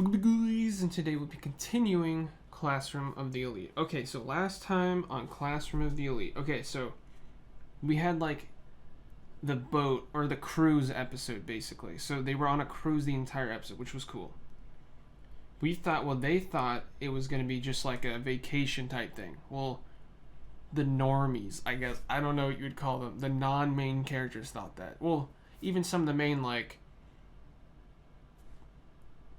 Guys, and today we'll be continuing Classroom of the Elite. Okay, so last time on Classroom of the Elite, so we had like the boat or the cruise episode basically. So they were on a cruise the entire episode, which was cool. They thought it was going to be just like a vacation type thing. Well, the normies, I guess, I don't know what you would call them, the non-main characters thought that. Well, even some of the main,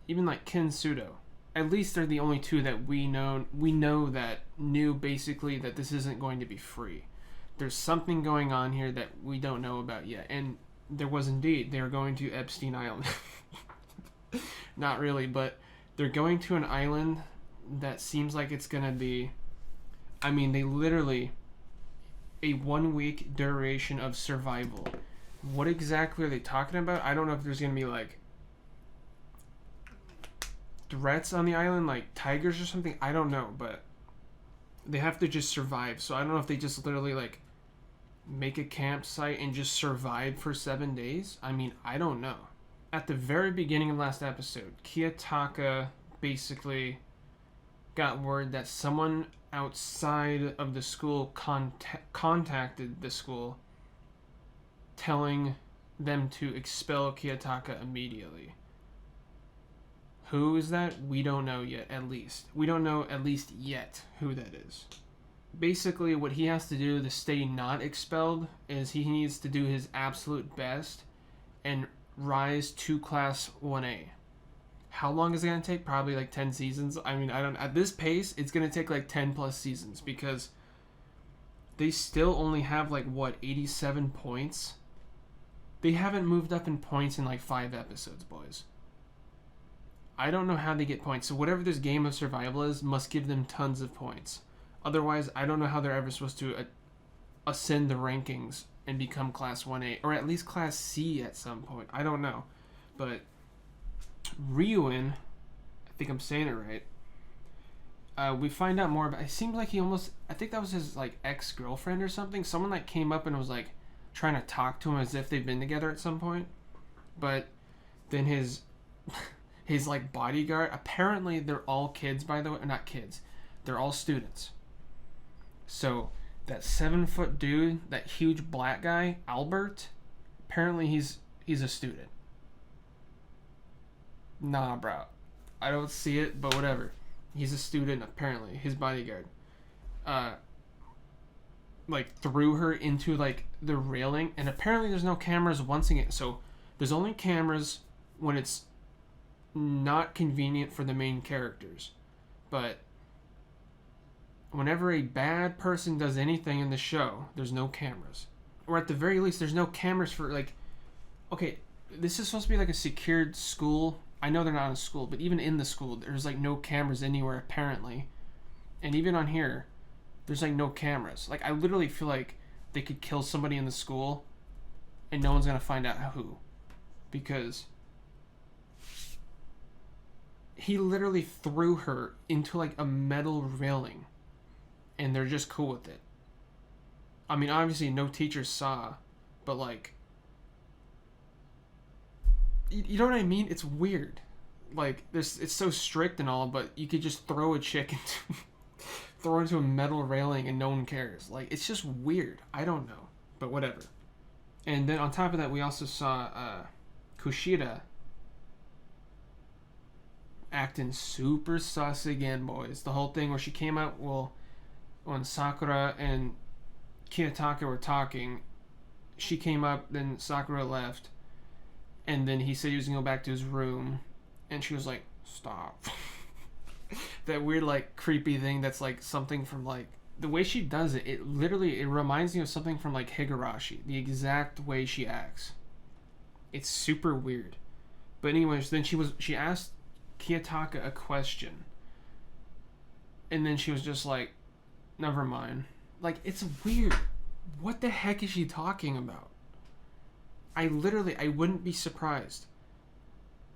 even like Kinsudo. At least they're the only two that we know that knew basically that this isn't going to be free. There's something going on here that we don't know about yet. And there was indeed. They were going to Epstein Island. Not really, but they're going to an island that seems like it's going to be... I mean, they literally... a 1 week duration of survival. What exactly are they talking about? I don't know if there's going to be like... threats on the island, like tigers or something. I don't know, but they have to just survive. So I don't know if they just literally like make a campsite and just survive for 7 days. I mean, I don't know. At the very beginning of last episode, Kiyotaka basically got word that someone outside of the school contacted the school telling them to expel Kiyotaka immediately. Who is that? We don't know yet, at least. We don't know, at least yet, who that is. Basically, what he has to do to stay not expelled is he needs to do his absolute best and rise to Class 1A. How long is it going to take? Probably like 10 seasons. I mean, at this pace, it's going to take like 10 plus seasons because they still only have 87 points? They haven't moved up in points in like 5 episodes, boys. I don't know how they get points. So whatever this game of survival is must give them tons of points. Otherwise, I don't know how they're ever supposed to ascend the rankings and become Class 1A. Or at least Class C at some point. I don't know. But Ryuin, I think I'm saying it right. We find out more about... It seemed like he almost... I think that was his ex-girlfriend or something. Someone came up and was trying to talk to him as if they've been together at some point. But then his... his bodyguard, apparently they're all kids, by the way. Not kids, they're all students. So that 7-foot dude, that huge black guy, Albert, apparently he's a student. Nah, bro, I don't see it, but whatever. He's a student, apparently. His bodyguard threw her into the railing, and apparently there's no cameras once again. So there's only cameras when it's not convenient for the main characters, but whenever a bad person does anything in the show, there's no cameras, or at the very least there's no cameras for okay, this is supposed to be a secured school. I know they're not in a school, but even in the school there's no cameras anywhere apparently, and even on here there's no cameras. I literally feel like they could kill somebody in the school and no one's gonna find out who, because he literally threw her into a metal railing and they're just cool with it. I mean, obviously no teachers saw, but you know what I mean? It's weird. It's so strict and all, but you could just throw a chick into a metal railing and no one cares. It's just weird. I don't know, but whatever. And then on top of that, we also saw Kushida acting super sus again, boys. The whole thing where she came out, when Sakura and Kiyotaka were talking, she came up, then Sakura left, and then he said he was gonna go back to his room, and she was like, stop. That weird creepy thing that's something from the way she does it, it reminds me of something from Higurashi, the exact way she acts. It's super weird. But anyways, then she asked Kiyotaka a question, and then she was just never mind. It's weird. What the heck is she talking about? I wouldn't be surprised.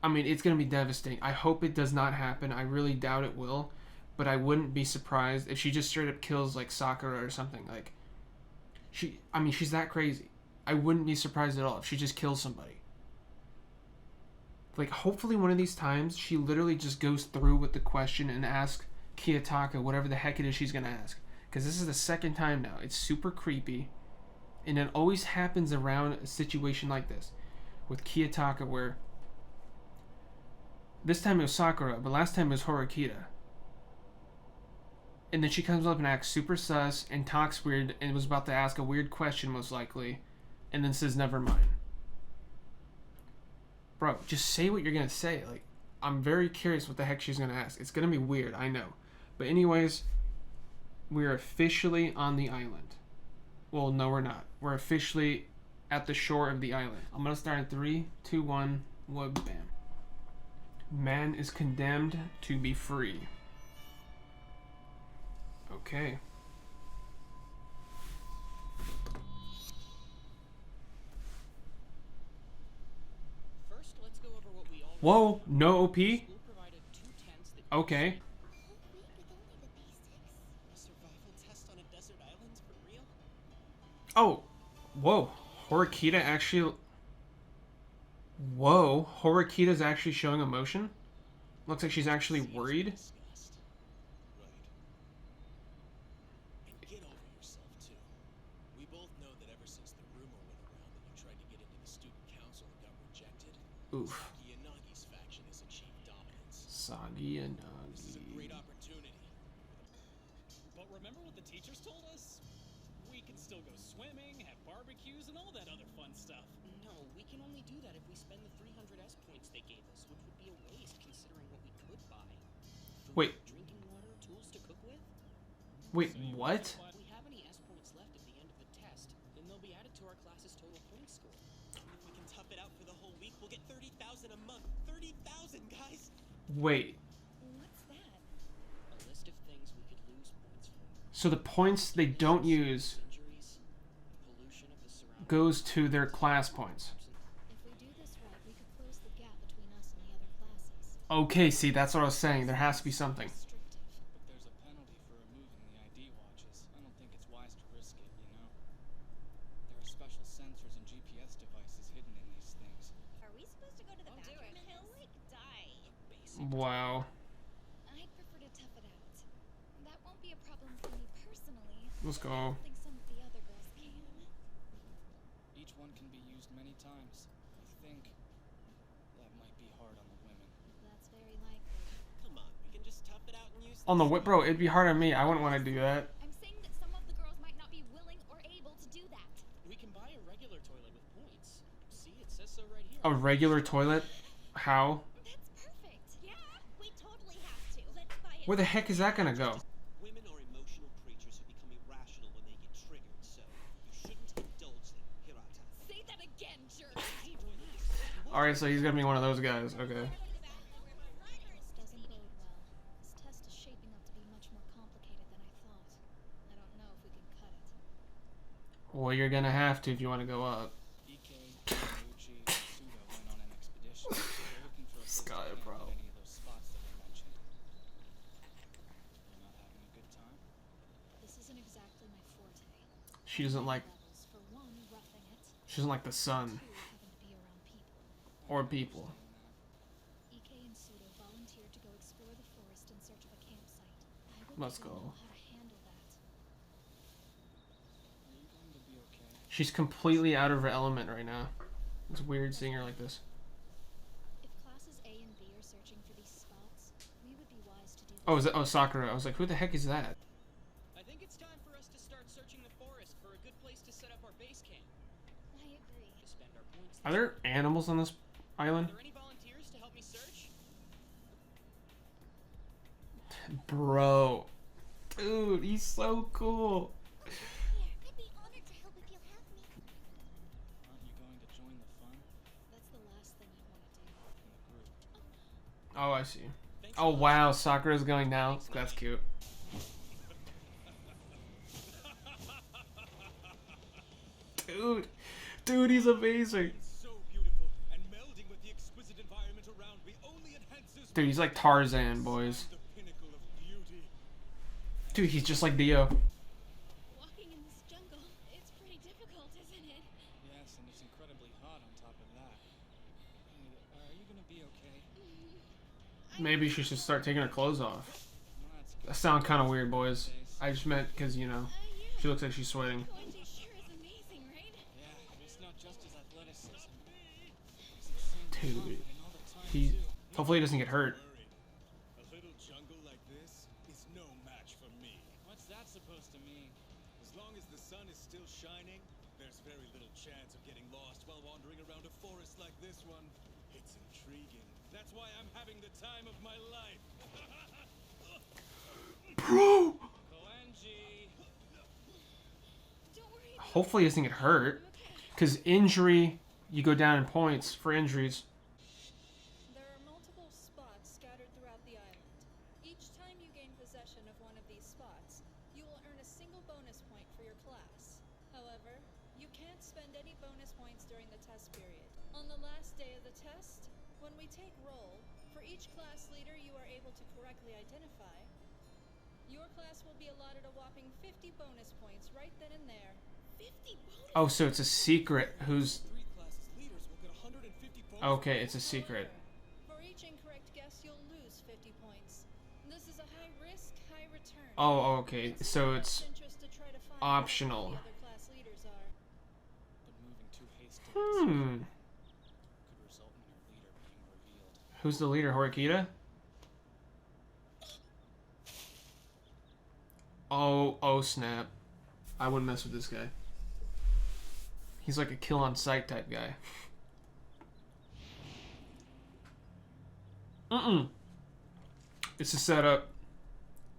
I mean, it's gonna be devastating. I hope it does not happen. I really doubt it will, but I wouldn't be surprised if she just straight up kills Sakura or something. She's that crazy. I wouldn't be surprised at all if she just kills somebody. Like, hopefully one of these times she literally just goes through with the question and asks Kiyotaka whatever the heck it is she's gonna ask. Because this is the second time now. It's super creepy. And it always happens around a situation like this. With Kiyotaka where... This time it was Sakura, but last time it was Horikita. And then she comes up and acts super sus and talks weird and was about to ask a weird question most likely. And then says never mind. Bro, just say what you're gonna say. Like, I'm very curious what the heck she's gonna ask. It's gonna be weird, I know. But anyways, we're officially on the island. Well, no, we're not. We're officially at the shore of the island. I'm gonna start in 3, 2, 1, whoa, bam. Man is condemned to be free. Okay. First, let's go over what we all Whoa, no OP? School provided 2 tents that Okay. a survival test on a desert island for real? Oh, whoa. Horikita actually... Whoa, Horikita's actually showing emotion? Looks like she's actually worried. Disgust. Right. And get over yourself too. We both know that ever since the rumor went around that you tried to get into the student council and got rejected, Oof. Sagi Yanagi's faction has achieved dominance. Sagi and This is a great Nagi. opportunity. But remember what the teachers told us? We can still go swimming, have barbecues, and all that other fun stuff. No, we can only do that if we spend the 300 S points they gave us, which would be a waste considering what we could buy. Food, Wait. drinking water, tools to cook with. Wait, what? If we have any S points left at the end of the test, then they'll be added to our class's total point score. If we can tough it out for the whole week, we'll get 30,000 a month. 30,000, guys! Wait. What's that? A list of things we could lose points for. So the points they don't use Injuries, pollution of the surrounding goes to their class points. If we do this right, we could close the gap between us and the other classes. Okay, see, that's what I was saying. There has to be something. Restrictive. But there's a penalty for removing the ID watches. I don't think it's wise to risk it, you know? There are special sensors and GPS devices hidden in these things. Are we supposed to go to the bathroom and he'll like die? Wow. I'd prefer to tough it out. That won't be a problem for me personally. Let's but go. I don't think some of the other girls can. Each one can be used many times. I think that might be hard on the women. That's very likely. Come on, we can just tough it out and use On the this. whip, bro, it'd be hard on me. I wouldn't want to do that. I'm saying that some of the girls might not be willing or able to do that. We can buy a regular toilet with points. See, it says so right here. A regular toilet? How? That's perfect. Yeah, we totally have to. Let's buy it. Where the heck is that gonna go? Women are emotional creatures who become irrational when they get triggered, so you shouldn't indulge them, Hirata. Say that again, jerk. Alright, so he's gonna be one of those guys. Okay. This doesn't bode well. This test is shaping up to be much more complicated than I thought. I don't know if we can cut it. Well, you're gonna have to if you want to go up. DK, Uchi, and Suda went on an expedition. They're looking for a place Sky, to camp bro. at any of those spots that I mentioned. You're not having a good time? This isn't exactly my forte. She doesn't like. Levels. For one, roughing it. She doesn't like the sun Two, having to be around people. or people. EK and Pseudo volunteered to go explore the forest in search of a campsite. I really Let's don't go. know how to handle that. Are you going to be okay? She's completely out of her element right now. It's weird seeing her like this. If classes A and B are searching for these spots, we would be wise to do this. Oh, is that? Oh, Sakura. I was like, who the heck is that? I think it's time for us to start searching the forest for a good place to set up our base camp. I agree. To spend our points. Are there animals on this Are island? there any volunteers to help me search? Bro. Dude, he's so cool. Here, I'd be honored to help if you'll have me. Aren't you going to join the fun That's the last thing I want to do. in the group? Oh, I see. Thanks Oh, a lot. wow. Sakura's going now. That's cute. Dude. Dude, he's amazing. So beautiful, and melding with the exquisite environment around me only enhances Dude, he's like Tarzan, boys. the pinnacle of beauty. Dude, he's just like Dio. Walking in this jungle, it's pretty difficult, isn't it? Yes, and it's incredibly hot on top of that. Hey, are you going to be Maybe she should start taking her clothes off. Well, that's good. That sounds kind of weird, boys. I just meant because, you know, she looks like she's sweating. Going to sure is amazing, right? Yeah, it's not just his athleticism. He's insanely Dude, confident all the time, he too. hopefully he doesn't get hurt. A little jungle like this is no match for me. What's that supposed to mean? As long as the sun is still shining, there's very little chance of getting lost while wandering around a forest like this one. It's intriguing. That's why I'm having the time of my life. Bro! Koenji! Don't worry. Hopefully he doesn't get hurt. Because injury, you go down in points for injuries. There are multiple spots scattered throughout the island. Each time you gain possession of one of these spots, you will earn a single bonus point for your class. However, you can't spend any bonus points during the test period. On the last day of the test, when we take roll, for each class leader you are able to correctly identify, your class will be allotted a whopping 50 bonus points right then and there. 50 bonus. Oh, so it's a secret who's... 3 classes leaders will get 150 points. Okay, it's a secret. For each incorrect guess, you'll lose 50 points. This is a high risk, high return. Oh, okay. So it's Interest to try to find out optional. who the other class leaders are. But moving too hastily could result in your leader being revealed. Who's the leader? Horikita? Oh snap. I wouldn't mess with this guy. He's like a kill on sight type guy. It's a setup.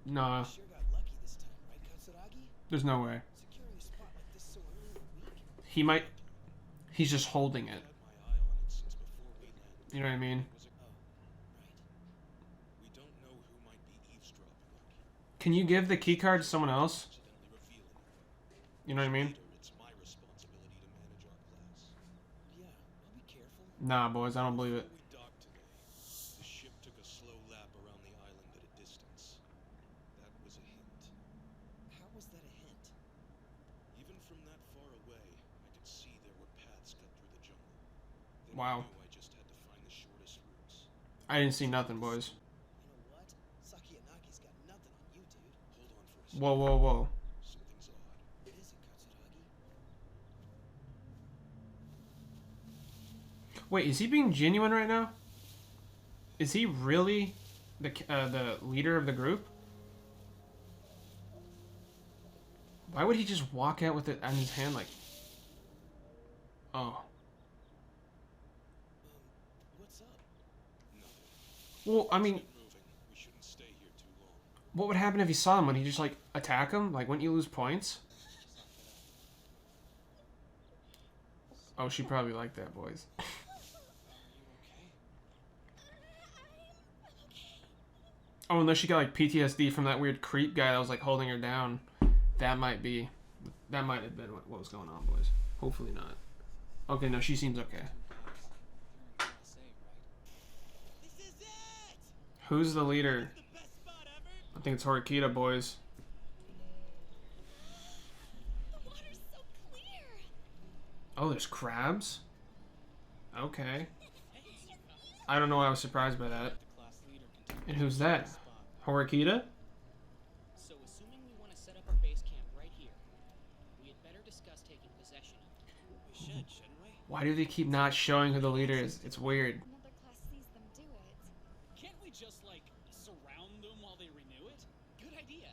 Nah, Sure got lucky this time, right, Katsuragi? there's no way. Securing a spot like this so early in the week? He might... He's just holding it. Had my eye on it since before we landed. You know what I mean? Was it? Oh, right. We don't know who might be eavesdropping on it. Can you give the key card to someone else? Accidentally revealing it. You know what I mean? Later, it's my responsibility to manage our class. Yeah, I'll be careful. Nah, boys, I don't believe it. Before we docked today, the ship took a slow lap around the island at a distance. That was a hint. How was that a hint? Even from that far away, I could see there were paths cut through the jungle. Then Wow. I knew I just had to find the shortest routes. I didn't see nothing, boys. You know what? Sakianagi's got nothing on you, dude. Hold on for a second. Whoa, whoa, whoa. Something's odd. What is it, Katsuragi? Wait, is he being genuine right now? Is he really the leader of the group? Why would he just walk out with it on his hand like... Oh. What's up? Nothing. Well, I mean, Get moving. We shouldn't stay here too long. what would happen if you saw him? Would he just, like, attack him? Like, wouldn't you lose points? Oh, she probably liked that, boys. Are you okay? Oh, unless she got, like, PTSD from that weird creep guy that was, like, holding her down. That might have been what was going on, boys. Hopefully not. Okay, no, she seems okay. You're in Class A, right? This is it! Who's the leader? The best spot ever! I think it's Horikita, boys. The water's so clear. Oh, there's crabs? Okay. I don't know why I was surprised by that. The class leader can take And who's that? spot. Horikita? So, assuming we want to set up our base camp right here, we had better discuss taking possession of it. We should, shouldn't we? Why do they keep not showing who the leader is? It's weird. Another class sees them do it. Can't we just, like, surround them while they renew it? Good idea.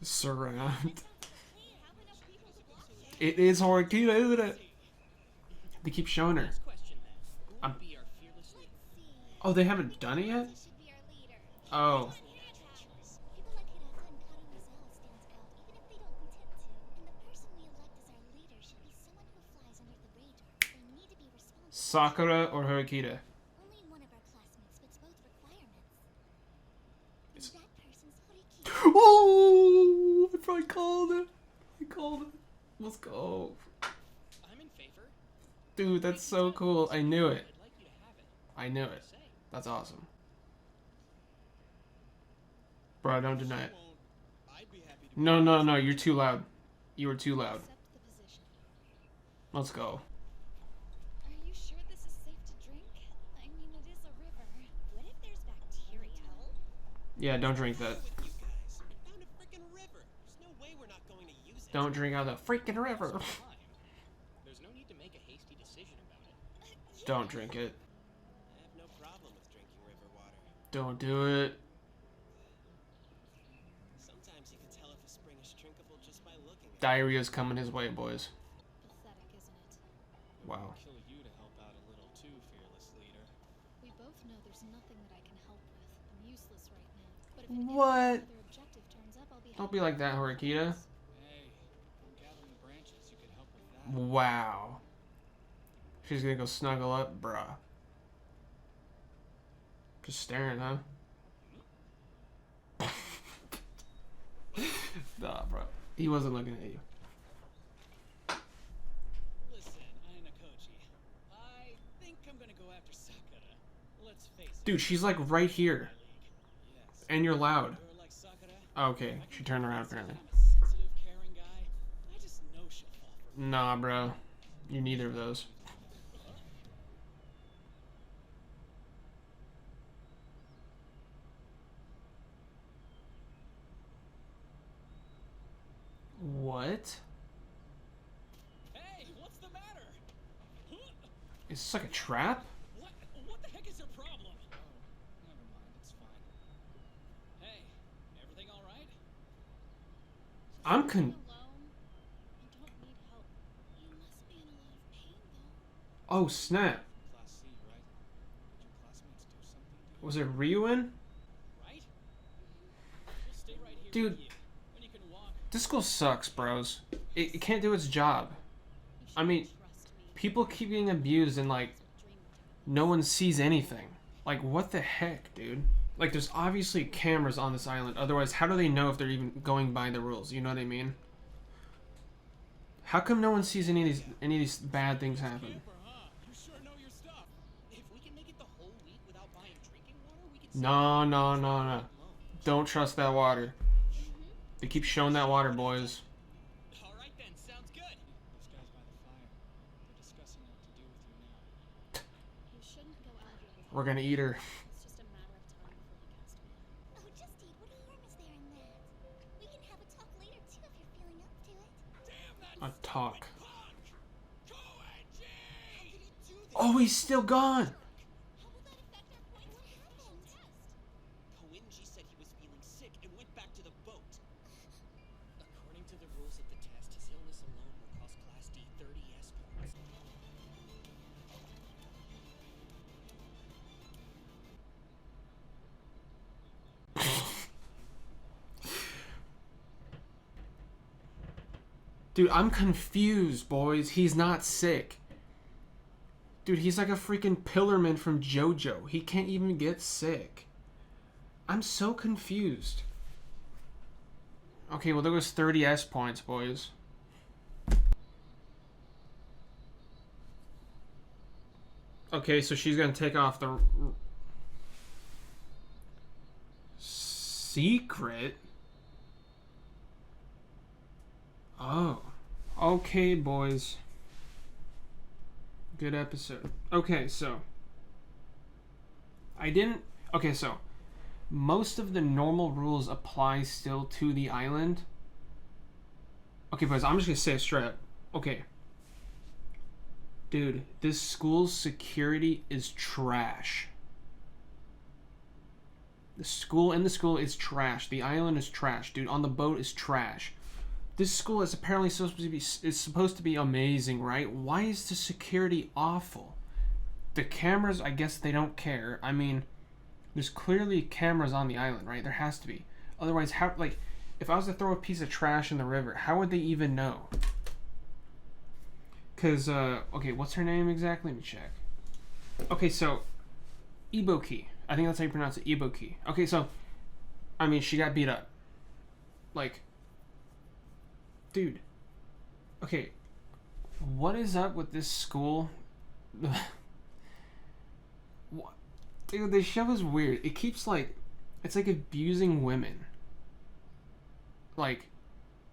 Surround. Clear. How enough people to block it? It is Horikita, isn't it? They keep showing her. Last question then. Who I'm- would be our fearless leader? See. Oh, they haven't done it yet? He should be our leader. Oh. People like Hirata and Karumizawa stands out, even if they don't intend to. And the person we elect as our leader should be someone who flies under the radar. They need to be responsible. Sakura or Horikita? Only one of our classmates fits both requirements. And It's- that person's Horikita. Oh! I called it. I called it. Let's go. I'm in favor. Dude, that's so cool. I knew it. I'd like you to have it. I knew it. Say. That's awesome. Bro, don't deny it. Won't. I'd be happy to. No, you're too loud. You were too loud. Accept the position. Let's go. Are you sure this is safe to drink? I mean, it is a river. Whatever Yeah, don't drink that. With you guys. Found a frickin' river. There's no way we're not going to use it. Don't drink out of the freaking river. There's no need to make a hasty decision about it. Don't drink it. I have no problem with drinking river water. Don't do it. Sometimes you can tell if a spring is drinkable just by looking at it. Diarrhea's coming his way, boys. Pathetic, isn't it? Wow. Kill you to help out a little too, fearless leader. We both know there's nothing that I can help with. I'm useless right now. But if any What? other objective turns up, I'll be Don't be like that, Horikita. Hey, I'm gathering branches. You could help with that. Wow. She's gonna go snuggle up, bruh. Just staring, huh? Nah, bro. He wasn't looking at you. Listen, Ayanokoji. I think I'm gonna go after Sakura. Let's face it. Dude, she's like right here. Yes. And you're loud. Girl like Sakura, Okay, she turned around apparently. I'm a sensitive, caring guy. I just know she'll fall for me. Nah, bro. You're neither of those. What? Hey, what's the matter? Is this like a trap? What the heck is your problem? Never mind, it's fine. Hey, everything all right? I'm alone. I don't need help. You must be in a lot of pain, though. Oh, snap. Class C, right? Did your classmates do something to you? Was it Ryuin? Right? We'll stay right here Dude. with you. When you can walk. This school sucks, bros. It can't do its job. I mean, people keep getting abused and, like, no one sees anything. Like, what the heck, dude? Like, there's obviously cameras on this island. Otherwise, how do they know if they're even going by the rules? You know what I mean? How come no one sees any of these bad things happen? Camper, huh? You sure know your stuff. If we can make it the whole week without buying drinking water, we can No, no, no, no. Don't trust that water. They keep showing that water, boys. All right then, sounds good. Those guys by the fire. They're discussing what to do with you now. You shouldn't go out yet. We're gonna eat her. It's just a matter of time before he cast away. Oh, just eat. What harm is there in that? We can have a talk later, too, if you're feeling up to it. Damn that A talk. punk! Koenji! How could he do this? Oh, he's still gone. How will that affect our points? What happened? Koenji said he was feeling sick and went back to the boat. According to the rules of the test, his illness alone will cost Class D 30 S points. Dude, I'm confused, boys. He's not sick. Dude, he's like a freaking pillarman from JoJo. He can't even get sick. I'm so confused. Okay, well, there was 30 S points, boys. Okay, so she's gonna take off the secret. Oh. Okay, boys. Good episode. Okay, so okay, so most of the normal rules apply still to the island. Okay, boys, I'm just gonna say it straight up. Okay. Dude, this school's security is trash. The school is trash. The island is trash, dude. On the boat is trash. This school is apparently supposed to be amazing, right? Why is the security awful? The cameras, I guess they don't care. I mean, there's clearly cameras on the island, right? There has to be. Otherwise, how, like, if I was to throw a piece of trash in the river, how would they even know? Because, okay, what's her name exactly? Let me check. Okay, so, Ibuki. I think that's how you pronounce it, Ibuki. Okay, so, I mean, she got beat up. Like, dude. Okay, what is up with this school? What? Dude, this show is weird. It keeps, like, it's like abusing women. Like,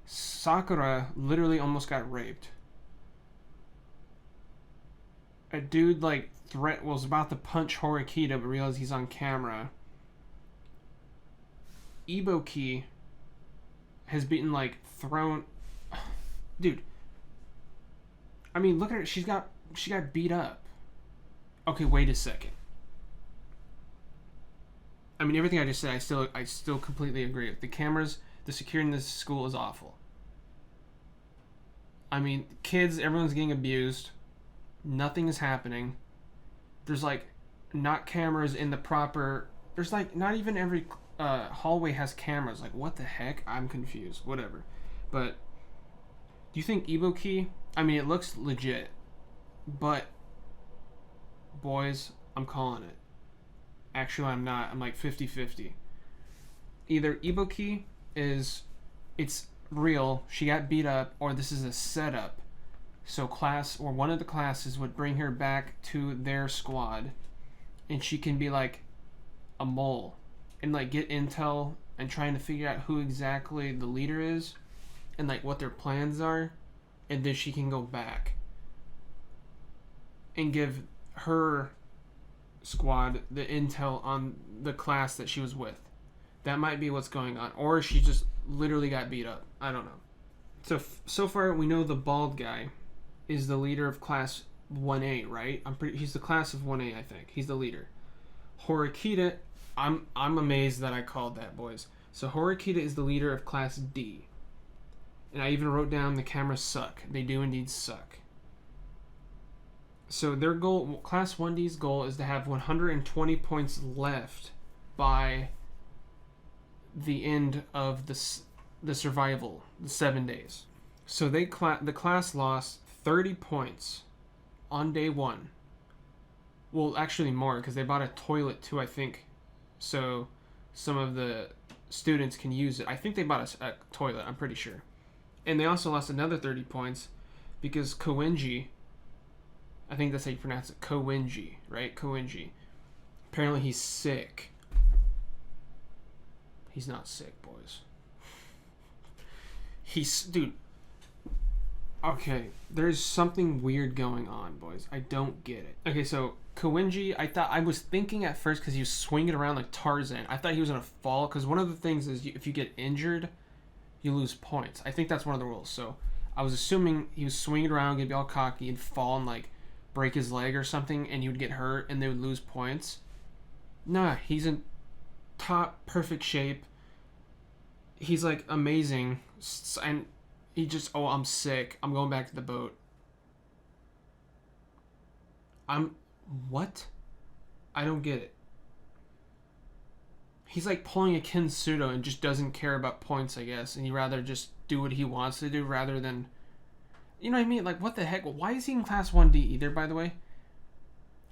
Sakura literally almost got raped. A dude, like, was about to punch Horikita but realized he's on camera. Ibuki has been like thrown. Dude, I mean, look at her. She got beat up. Okay, wait a second. I mean, everything I just said, I still completely agree with. The cameras, the security in this school is awful. I mean, kids, everyone's getting abused. Nothing is happening. There's like not cameras in the proper. There's like not even every hallway has cameras. Like, what the heck? I'm confused. Whatever. But do you think Ibuki? I mean, it looks legit, but boys, I'm calling it. Actually, I'm not. I'm like 50-50. Either Ibuki it's real, she got beat up, or this is a setup. So class or one of the classes would bring her back to their squad, and she can be like a mole and like get intel and trying to figure out who exactly the leader is and like what their plans are, and then she can go back and give her squad the intel on the class that she was with. That might be what's going on, or she just literally got beat up. I don't know. So far we know the bald guy is the leader of class 1A, right? He's the class of 1A, I think. He's the leader. Horikita, I'm amazed that I called that, boys. So Horikita is the leader of class D. And I even wrote down the cameras suck. They do indeed suck. So their goal, class 1D's goal, is to have 120 points left by the end of the survival, the 7 days. So the class lost 30 points on day 1. Well, actually more, because they bought a toilet too, I think, so some of the students can use it. I think they bought a toilet, I'm pretty sure. And they also lost another 30 points because Koenji, I think that's how you pronounce it, Koenji, right? Koenji. Apparently he's sick. He's not sick, boys. Dude. Okay, there's something weird going on, boys. I don't get it. Okay, so Koenji, I was thinking at first because he was swinging around like Tarzan. I thought he was gonna fall because one of the things is if you get injured, you lose points. I think that's one of the rules. So I was assuming he was swinging around, gonna be all cocky and fall and like break his leg or something, and he would get hurt and they would lose points. Nah, he's in top perfect shape. He's like amazing, and he just, oh, I'm sick, I'm going back to the boat. What? I don't get it. He's like pulling a Kintsudo and just doesn't care about points, I guess, and he'd rather just do what he wants to do rather than, you know what I mean? Like, what the heck? Why is he in class 1D either, by the way?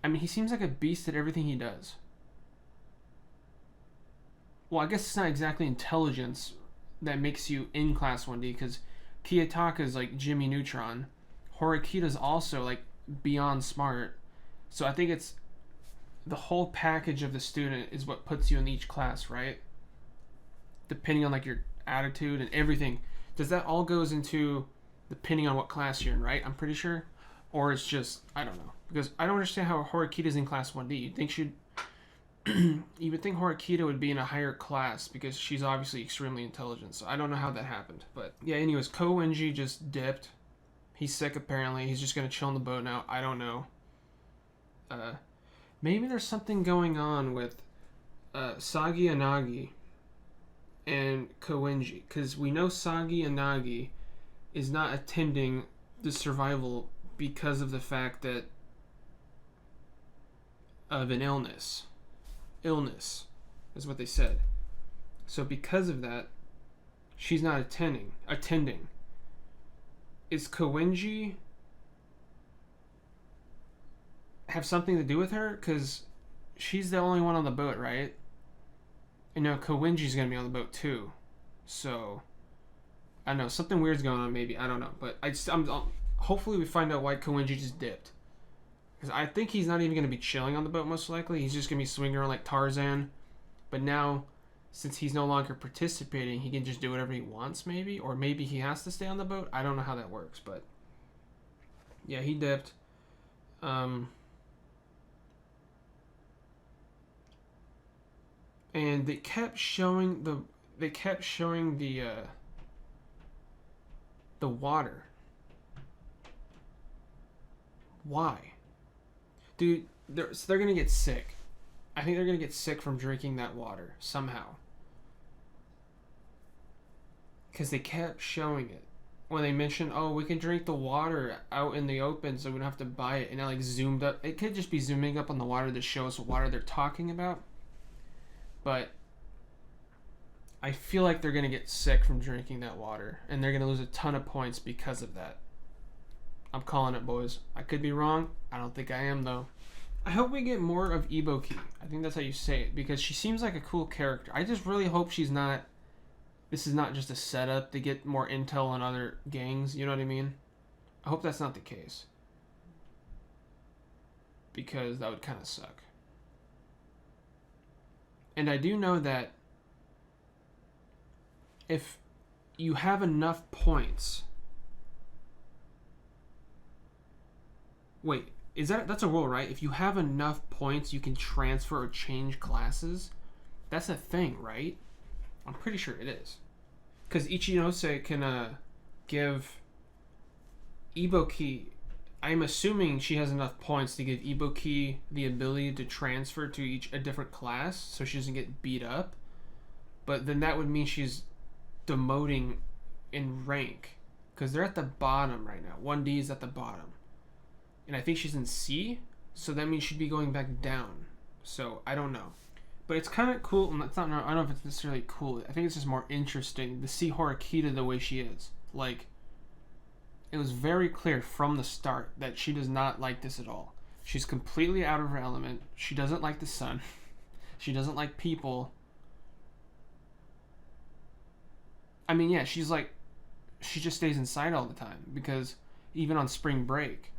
I mean, he seems like a beast at everything he does. Well, I guess it's not exactly intelligence that makes you in class 1D, because Kiyotaka is like Jimmy Neutron. Horikita's also like beyond smart. So I think it's the whole package of the student is what puts you in each class, right? Depending on like your attitude and everything. Does that all goes into depending on what class you're in, right? I'm pretty sure. Or it's just, I don't know. Because I don't understand how Horikita's in class 1D. You'd think you would think Horikita would be in a higher class because she's obviously extremely intelligent. So I don't know how that happened. But yeah, anyways, Koenji just dipped. He's sick apparently. He's just going to chill on the boat now. I don't know. Maybe there's something going on with Sagi Anagi and Koenji. Because we know Sagi Anagi is not attending the survival because of the fact that of an illness. Illness is what they said. So because of that, she's not attending. Is Koenji have something to do with her? Because she's the only one on the boat, right? And now Koenji's going to be on the boat too. So I don't know, something weird's going on maybe. I don't know. But I'm hopefully we find out why Koenji just dipped. Because I think he's not even going to be chilling on the boat most likely. He's just going to be swinging around like Tarzan. But now, since he's no longer participating, he can just do whatever he wants maybe. Or maybe he has to stay on the boat. I don't know how that works. But yeah, he dipped. And they kept showing they kept showing the water. Why? Dude, they're gonna get sick. I think they're gonna get sick from drinking that water somehow. Because they kept showing it. When they mentioned, oh, we can drink the water out in the open so we don't have to buy it. And it like zoomed up. It could just be zooming up on the water to show us what water they're talking about. But I feel like they're going to get sick from drinking that water. And they're going to lose a ton of points because of that. I'm calling it, boys. I could be wrong. I don't think I am, though. I hope we get more of Iboki. I think that's how you say it. Because she seems like a cool character. I just really hope she's not... This is not just a setup to get more intel on other gangs. You know what I mean? I hope that's not the case. Because that would kind of suck. And I do know that if you have enough points... Wait, that's a rule, right? If you have enough points, you can transfer or change classes? That's a thing, right? I'm pretty sure it is. Because Ichinose can give Iboki... I'm assuming she has enough points to give Iboki the ability to transfer to a different class so she doesn't get beat up. But then that would mean she's demoting in rank. Because they're at the bottom right now. 1D is at the bottom. And I think she's in C, so that means she'd be going back down. So, I don't know. But it's kind of cool, and it's not, I don't know if it's necessarily cool. I think it's just more interesting to see Horikita the way she is. Like, it was very clear from the start that she does not like this at all. She's completely out of her element. She doesn't like the sun. She doesn't like people. I mean, yeah, she's like, she just stays inside all the time. Because even on spring break,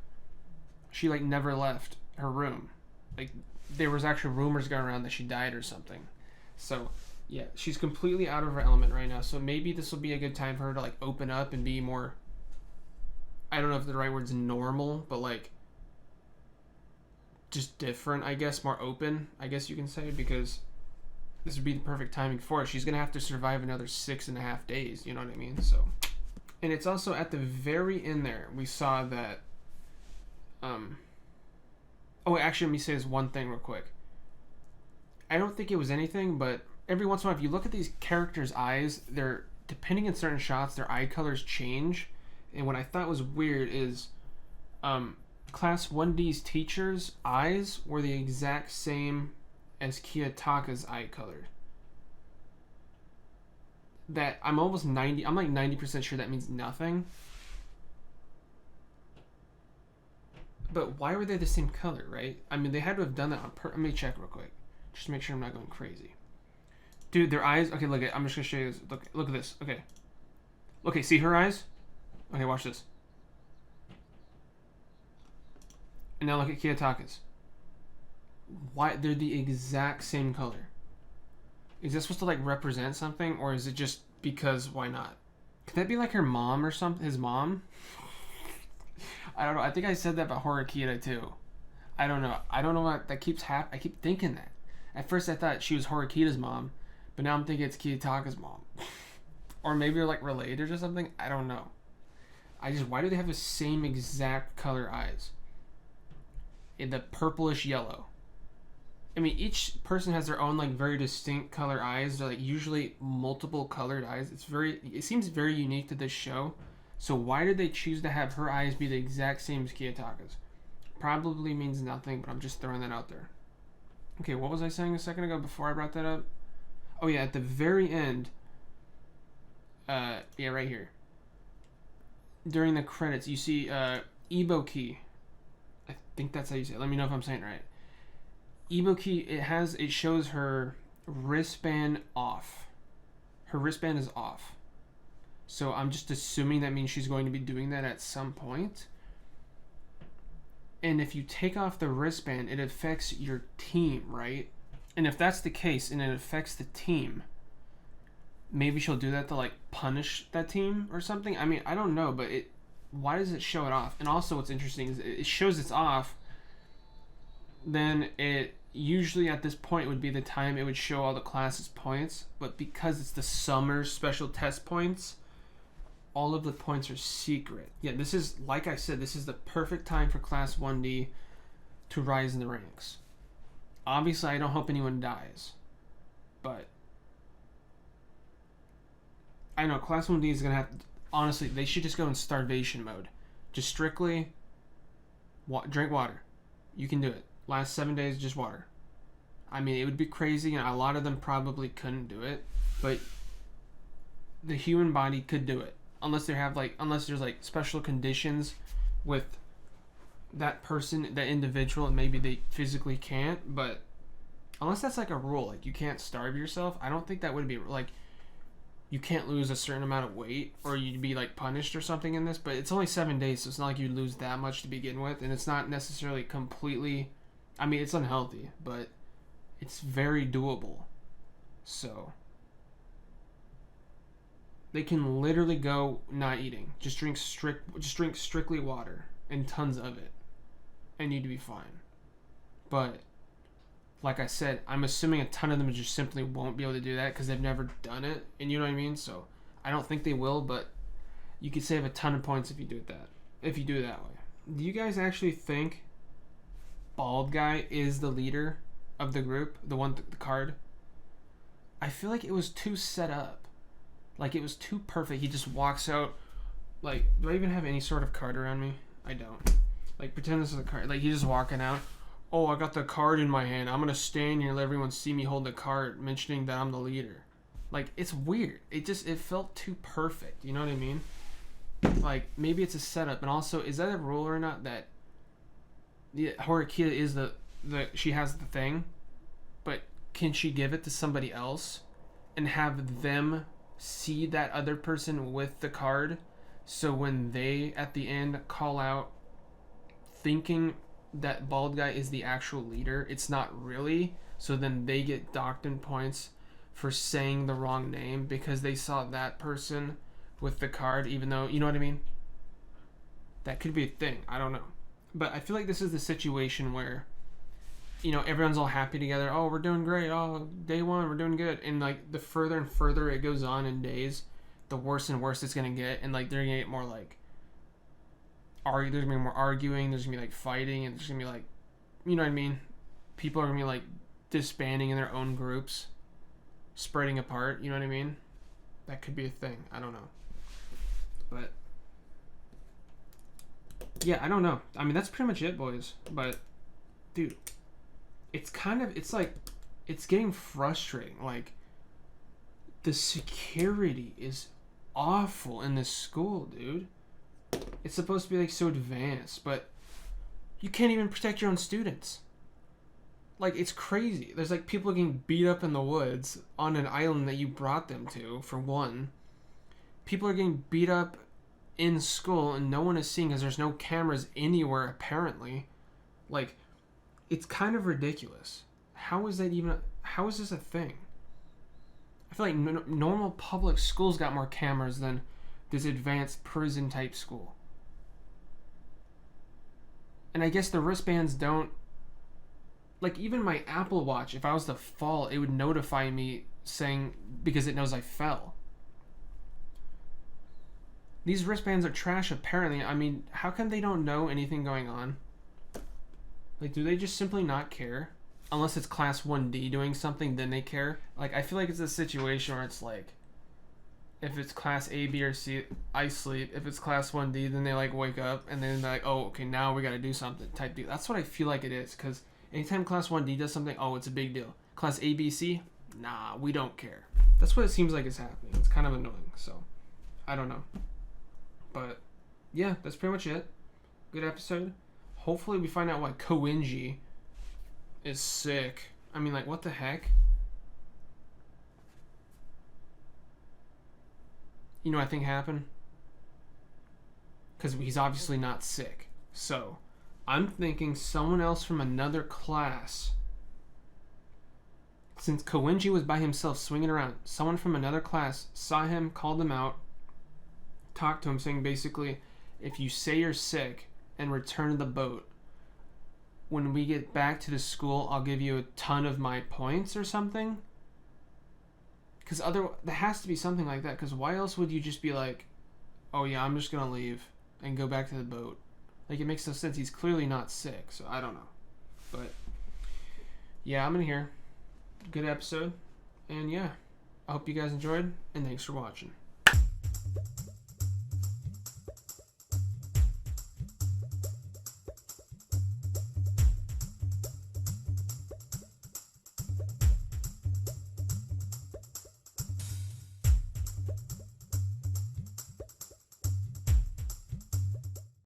she like never left her room. Like, there was actually rumors going around that she died or something. So, yeah, she's completely out of her element right now. So maybe this will be a good time for her to, like, open up and be more... I don't know if the right word's normal, but, like, just different, I guess. More open, I guess you can say, because this would be the perfect timing for her. She's going to have to survive another 6.5 days, you know what I mean? So, and it's also at the very end there, we saw that... Oh, actually, let me say this one thing real quick. I don't think it was anything, but every once in a while, if you look at these characters' eyes, they're, depending on certain shots, their eye colors change. And what I thought was weird is Class 1D's teacher's eyes were the exact same as Kiyotaka's eye color. That I'm like 90% sure that means nothing. But why were they the same color, right? I mean, they had to have done that on purpose. Let me check real quick. Just to make sure I'm not going crazy. Dude, their eyes... Okay, look at... I'm just going to show you this. Look at this. Okay. Okay, see her eyes? Okay, watch this. And now look at Kiyotaka's. Why? They're the exact same color. Is that supposed to, like, represent something? Or is it just because why not? Could that be, like, her mom or something? His mom? I don't know. I think I said that about Horikita too. I don't know. I don't know what that keeps happening. I keep thinking that. At first I thought she was Horikita's mom, but now I'm thinking it's Kiyotaka's mom. Or maybe they're like related or something. I don't know. Why do they have the same exact color eyes? In the purplish yellow. I mean, each person has their own like very distinct color eyes. They're like usually multiple colored eyes. It seems very unique to this show. So why did they choose to have her eyes be the exact same as Kiyotaka's? Probably means nothing, but I'm just throwing that out there. Okay, what was I saying a second ago before I brought that up? Oh yeah, at the very end, yeah, right here. During the credits, you see Iboki. I think that's how you say it. Let me know if I'm saying it right. Iboki, it shows her wristband off. Her wristband is off. So I'm just assuming that means she's going to be doing that at some point. And if you take off the wristband, it affects your team, right? And if that's the case and it affects the team, maybe she'll do that to like punish that team or something. I mean, I don't know, but why does it show it off? And also what's interesting is it shows it's off, then usually at this point would be the time it would show all the classes' points, but because it's the summer special test points, all of the points are secret. Yeah, this is, like I said, this is the perfect time for Class 1D to rise in the ranks. Obviously, I don't hope anyone dies, but I know Class 1D is going to have, honestly, they should just go in starvation mode. Just strictly drink water. You can do it. Last 7 days, just water. I mean, it would be crazy, and a lot of them probably couldn't do it, but the human body could do it. Unless there's like special conditions with that person, that individual, and maybe they physically can't, but unless that's like a rule, like you can't starve yourself, I don't think that would be, like, you can't lose a certain amount of weight or you'd be like punished or something in this, but it's only 7 days, so it's not like you lose that much to begin with, and it's not necessarily completely, I mean, it's unhealthy, but it's very doable. So they can literally go not eating, just drink strictly water and tons of it, and you'd be fine. But like I said, I'm assuming a ton of them just simply won't be able to do that because they've never done it, and you know what I mean. So I don't think they will, but you could save a ton of points if you do it that way. Do you guys actually think Bald Guy is the leader of the group, the one with the card? I feel like it was too set up. Like, it was too perfect. He just walks out. Like, do I even have any sort of card around me? I don't. Like, pretend this is a card. Like, he's just walking out. Oh, I got the card in my hand. I'm going to stand here and let everyone see me hold the card, mentioning that I'm the leader. Like, it's weird. It felt too perfect. You know what I mean? Like, maybe it's a setup. And also, is that a rule or not that Horikita is she has the thing, but can she give it to somebody else and have them see that other person with the card, so when they at the end call out thinking that Bald Guy is the actual leader, it's not really, so then they get docked in points for saying the wrong name because they saw that person with the card, even though, you know what I mean? That could be a thing. I don't know. But I feel like this is the situation where, you know, everyone's all happy together. Oh, we're doing great. Oh, day one, we're doing good. And, like, the further and further it goes on in days, the worse and worse it's going to get. And, like, they're going to get more, like, there's going to be more arguing. There's going to be, like, fighting. And there's going to be, like, you know what I mean? People are going to be, like, disbanding in their own groups. Spreading apart. You know what I mean? That could be a thing. I don't know. But yeah, I don't know. I mean, that's pretty much it, boys. But, dude, it's getting frustrating. Like, the security is awful in this school, dude. It's supposed to be, like, so advanced, but you can't even protect your own students. Like, it's crazy. There's, like, people getting beat up in the woods on an island that you brought them to, for one. People are getting beat up in school and no one is seeing because there's no cameras anywhere, apparently. Like, it's kind of ridiculous. How is this a thing? I feel like normal public schools got more cameras than this advanced prison type school. And I guess the wristbands don't, like, even my Apple Watch, if I was to fall, it would notify me saying, because it knows I fell. These wristbands are trash, apparently. I mean, how come they don't know anything going on? Like, do they just simply not care? Unless it's Class 1D doing something, then they care. Like, I feel like it's a situation where it's like, if it's Class A, B, or C, I sleep. If it's Class 1D, then they, like, wake up, and then they're like, oh, okay, now we gotta do something type deal. That's what I feel like it is, because anytime Class 1D does something, oh, it's a big deal. Class A, B, C, nah, we don't care. That's what it seems like is happening. It's kind of annoying, so I don't know. But yeah, that's pretty much it. Good episode. Hopefully we find out why Koenji is sick. I mean, like, what the heck? You know what I think happened? Because he's obviously not sick. So, I'm thinking someone else from another class. Since Koenji was by himself swinging around, someone from another class saw him, called him out, talked to him, saying basically, if you say you're sick and return to the boat, when we get back to the school, I'll give you a ton of my points or something. Because there has to be something like that. Because why else would you just be like, oh yeah, I'm just gonna leave and go back to the boat? Like, it makes no sense. He's clearly not sick, so I don't know. But yeah, I'm in here. Good episode. And yeah, I hope you guys enjoyed, and thanks for watching.